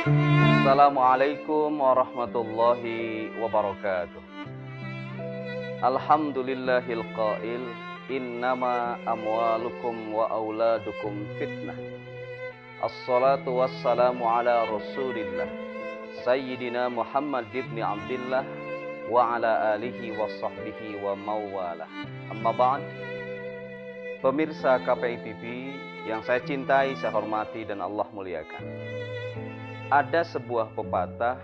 Assalamualaikum warahmatullahi wabarakatuh. Alhamdulillahil qail, innama amwalukum wa auladukum fitnah. Assalatu wassalamu ala rasulillah Sayyidina Muhammad ibn Abdillah wa ala alihi wa sahbihi wa mawalah. Amma ba'd. Pemirsa KPI TV yang saya cintai, saya hormati dan Allah muliakan. Ada sebuah pepatah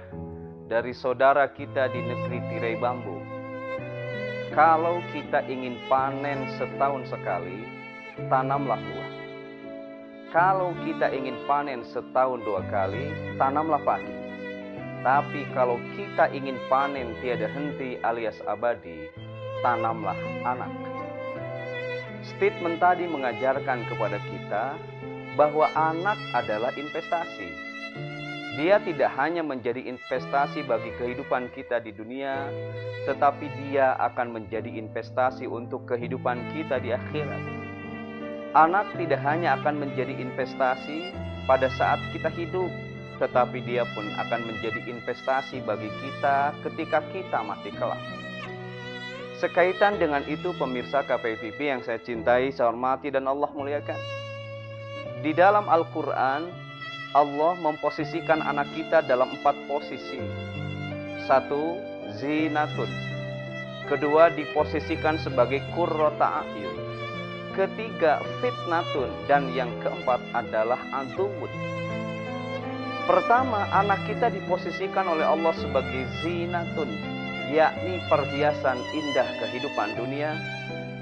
dari saudara kita di negeri tirai bambu. Kalau kita ingin panen setahun sekali, tanamlah buah. Kalau kita ingin panen setahun dua kali, tanamlah padi. Tapi kalau kita ingin panen tiada henti alias abadi, tanamlah anak. Statement tadi mengajarkan kepada kita bahwa anak adalah investasi. Dia tidak hanya menjadi investasi bagi kehidupan kita di dunia, tetapi dia akan menjadi investasi untuk kehidupan kita di akhirat. Anak tidak hanya akan menjadi investasi pada saat kita hidup, tetapi dia pun akan menjadi investasi bagi kita ketika kita mati kelak. Sekaitan dengan itu, pemirsa KPI TV yang saya cintai, saya hormati dan Allah muliakan. Di dalam Al-Quran, Allah memposisikan anak kita dalam 4 posisi. 1. Zinatun. Kedua, diposisikan sebagai qurrata a'yun. Ketiga, fitnatun. Dan yang keempat adalah aduwwun. Pertama, anak kita diposisikan oleh Allah sebagai zinatun, yakni perhiasan indah kehidupan dunia.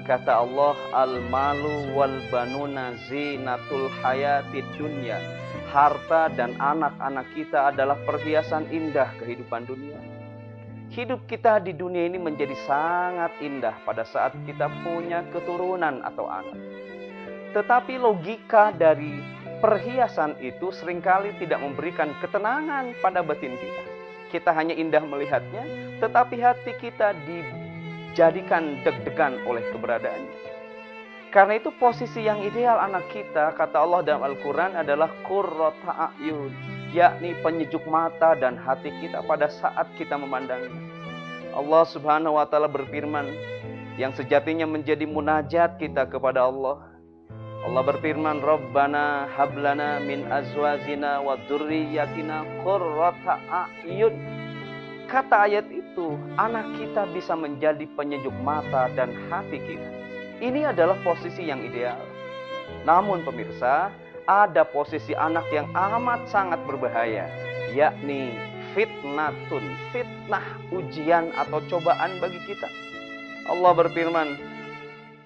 Kata Allah, al-malu wal banuna zinatul hayatid dunya. Harta dan anak-anak kita adalah perhiasan indah kehidupan dunia. Hidup kita di dunia ini menjadi sangat indah pada saat kita punya keturunan atau anak. Tetapi logika dari perhiasan itu seringkali tidak memberikan ketenangan pada batin kita. Kita hanya indah melihatnya, tetapi hati kita dijadikan deg-degan oleh keberadaannya. Karena itu posisi yang ideal anak kita, kata Allah dalam Al-Quran, adalah qurrata a'yun, yakni penyejuk mata dan hati kita pada saat kita memandangnya. Allah Subhanahu wa Ta'ala berfirman, yang sejatinya menjadi munajat kita kepada Allah. Allah berfirman, Rabbana hablana min azwajina wa dzurriyyatina qurrata a'yun. Kata ayat itu, anak kita bisa menjadi penyejuk mata dan hati kita. Ini adalah posisi yang ideal. Namun pemirsa, ada posisi anak yang amat sangat berbahaya, yakni fitnatun, fitnah, ujian atau cobaan bagi kita. Allah berfirman,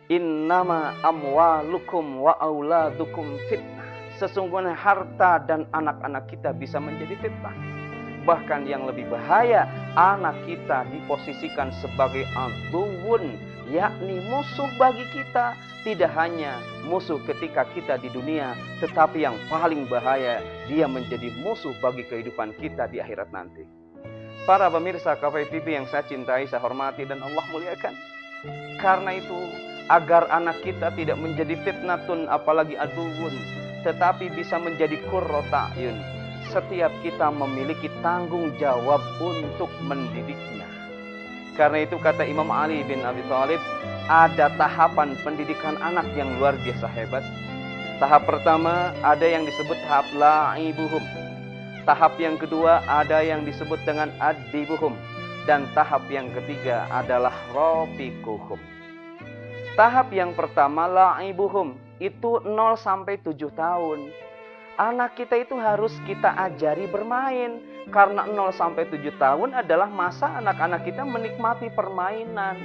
innama amwalukum wa auladukum fitnah. Sesungguhnya harta dan anak-anak kita bisa menjadi fitnah. Bahkan yang lebih bahaya, anak kita diposisikan sebagai aduwwun, yakni musuh bagi kita. Tidak hanya musuh ketika kita di dunia, tetapi yang paling bahaya, dia menjadi musuh bagi kehidupan kita di akhirat nanti. Para pemirsa KPI TV yang saya cintai, saya hormati dan Allah muliakan. Karena itu, agar anak kita tidak menjadi fitnatun apalagi aduwwun, tetapi bisa menjadi qurrata a'yun, setiap kita memiliki tanggung jawab untuk mendidiknya. Karena itu kata Imam Ali bin Abi Thalib, ada tahapan pendidikan anak yang luar biasa hebat. Tahap pertama ada yang disebut tahap la'ibuhum. Tahap yang kedua ada yang disebut dengan adibuhum. Dan tahap yang ketiga adalah rafiquhum. Tahap yang pertama la'ibuhum, itu 0 sampai 7 tahun. Anak kita itu harus kita ajari bermain. Karena 0 sampai 7 tahun adalah masa anak-anak kita menikmati permainan.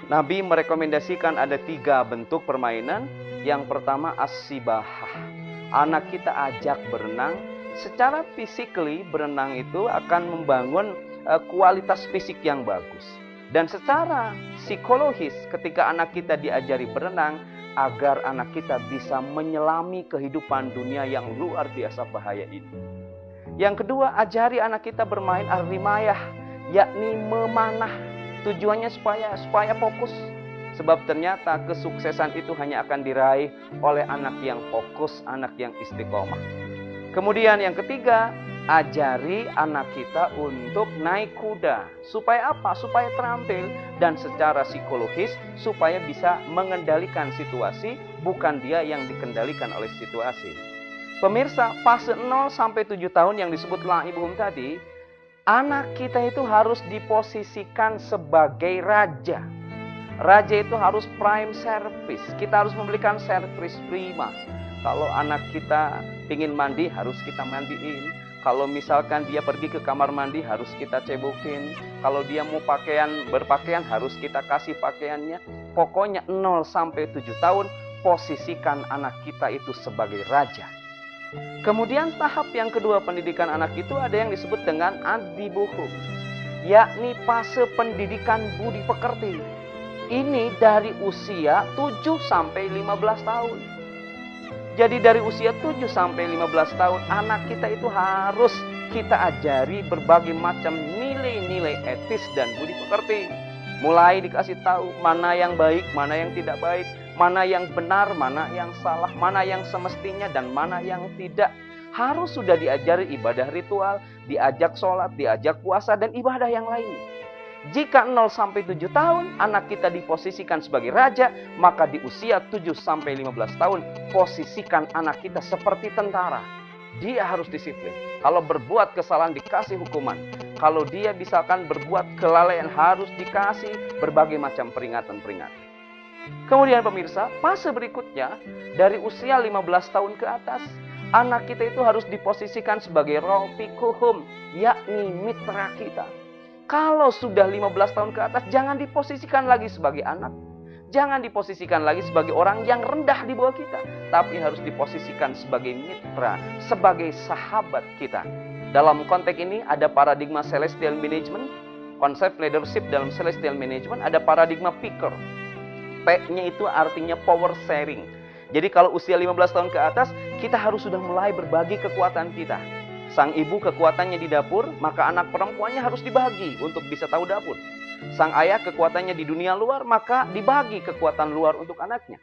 Nabi merekomendasikan ada 3 bentuk permainan. Yang pertama as-sibahah. Anak kita ajak berenang. Secara physically berenang itu akan membangun kualitas fisik yang bagus. Dan secara psikologis ketika anak kita diajari berenang, agar anak kita bisa menyelami kehidupan dunia yang luar biasa bahaya ini. Yang kedua, ajari anak kita bermain ar-rimayah, yakni memanah. Tujuannya supaya fokus. Sebab ternyata kesuksesan itu hanya akan diraih oleh anak yang fokus, anak yang istiqomah. Kemudian yang ketiga, Ajari anak kita untuk naik kuda. Supaya apa? Supaya terampil dan secara psikologis supaya bisa mengendalikan situasi, bukan dia yang dikendalikan oleh situasi. Pemirsa, fase 0 sampai 7 tahun yang disebut la'ibuhum tadi, anak kita itu harus diposisikan sebagai raja. Raja itu harus prime service. Kita harus memberikan servis prima. Kalau anak kita ingin mandi, harus kita mandiin. Kalau misalkan dia pergi ke kamar mandi, harus kita cebokin. Kalau dia mau berpakaian, harus kita kasih pakaiannya. Pokoknya 0 sampai 7 tahun, posisikan anak kita itu sebagai raja. Kemudian tahap yang kedua pendidikan anak itu ada yang disebut dengan adibuhum, yakni fase pendidikan budi pekerti. Ini dari usia 7 sampai 15 tahun. Jadi dari usia 7 sampai 15 tahun, anak kita itu harus kita ajari berbagai macam nilai-nilai etis dan budi pekerti. Mulai dikasih tahu mana yang baik, mana yang tidak baik, mana yang benar, mana yang salah, mana yang semestinya dan mana yang tidak. Harus sudah diajari ibadah ritual, diajak sholat, diajak puasa dan ibadah yang lain. Jika 0 sampai 7 tahun anak kita diposisikan sebagai raja, maka di usia 7 sampai 15 tahun posisikan anak kita seperti tentara. Dia harus disiplin. Kalau berbuat kesalahan dikasih hukuman. Kalau dia misalkan berbuat kelalaian harus dikasih berbagai macam peringatan-peringatan. Kemudian pemirsa, fase berikutnya dari usia 15 tahun ke atas, anak kita itu harus diposisikan sebagai rafiquhum, yakni mitra kita. Kalau sudah 15 tahun ke atas, jangan diposisikan lagi sebagai anak. Jangan diposisikan lagi sebagai orang yang rendah di bawah kita. Tapi harus diposisikan sebagai mitra, sebagai sahabat kita. Dalam konteks ini ada paradigma celestial management. Konsep leadership dalam celestial management ada paradigma picker. P-nya itu artinya power sharing. Jadi kalau usia 15 tahun ke atas, kita harus sudah mulai berbagi kekuatan kita. Sang ibu kekuatannya di dapur, maka anak perempuannya harus dibagi untuk bisa tahu dapur. Sang ayah kekuatannya di dunia luar, maka dibagi kekuatan luar untuk anaknya.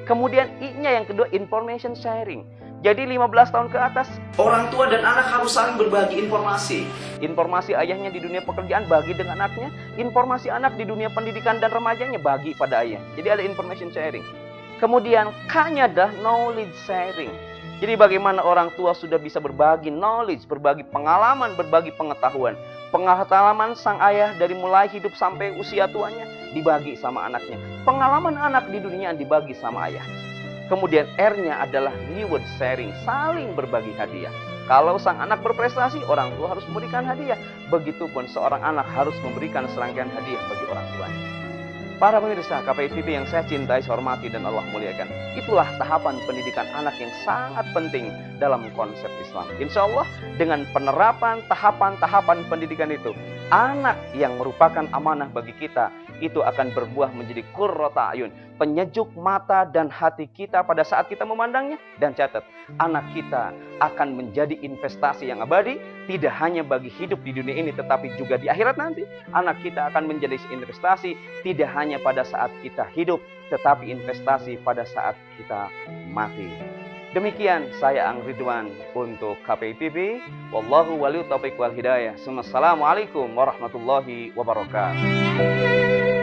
Kemudian I-nya yang kedua, information sharing. Jadi 15 tahun ke atas, orang tua dan anak harus saling berbagi informasi. Informasi ayahnya di dunia pekerjaan bagi dengan anaknya, informasi anak di dunia pendidikan dan remajanya bagi pada ayah. Jadi ada information sharing. Kemudian K-nya adalah knowledge sharing. Jadi bagaimana orang tua sudah bisa berbagi knowledge, berbagi pengalaman, berbagi pengetahuan. Pengalaman sang ayah dari mulai hidup sampai usia tuanya dibagi sama anaknya. Pengalaman anak di dunia dibagi sama ayah. Kemudian R-nya adalah reward sharing, saling berbagi hadiah. Kalau sang anak berprestasi, orang tua harus memberikan hadiah. Begitupun seorang anak harus memberikan serangkaian hadiah bagi orang tuanya. Para pemirsa KPI TV yang saya cintai, saya hormati, dan Allah muliakan. Itulah tahapan pendidikan anak yang sangat penting dalam konsep Islam. Insya Allah dengan penerapan tahapan-tahapan pendidikan itu, anak yang merupakan amanah bagi kita, itu akan berbuah menjadi qurrata ayun, penyejuk mata dan hati kita pada saat kita memandangnya. Dan catat, anak kita akan menjadi investasi yang abadi, tidak hanya bagi hidup di dunia ini, tetapi juga di akhirat nanti. Anak kita akan menjadi investasi tidak hanya pada saat kita hidup, tetapi investasi pada saat kita mati. Demikian saya Ang Ridwan untuk KPI TV. Wallahu waliyut taufiq wal hidayah. Assalamualaikum warahmatullahi wabarakatuh.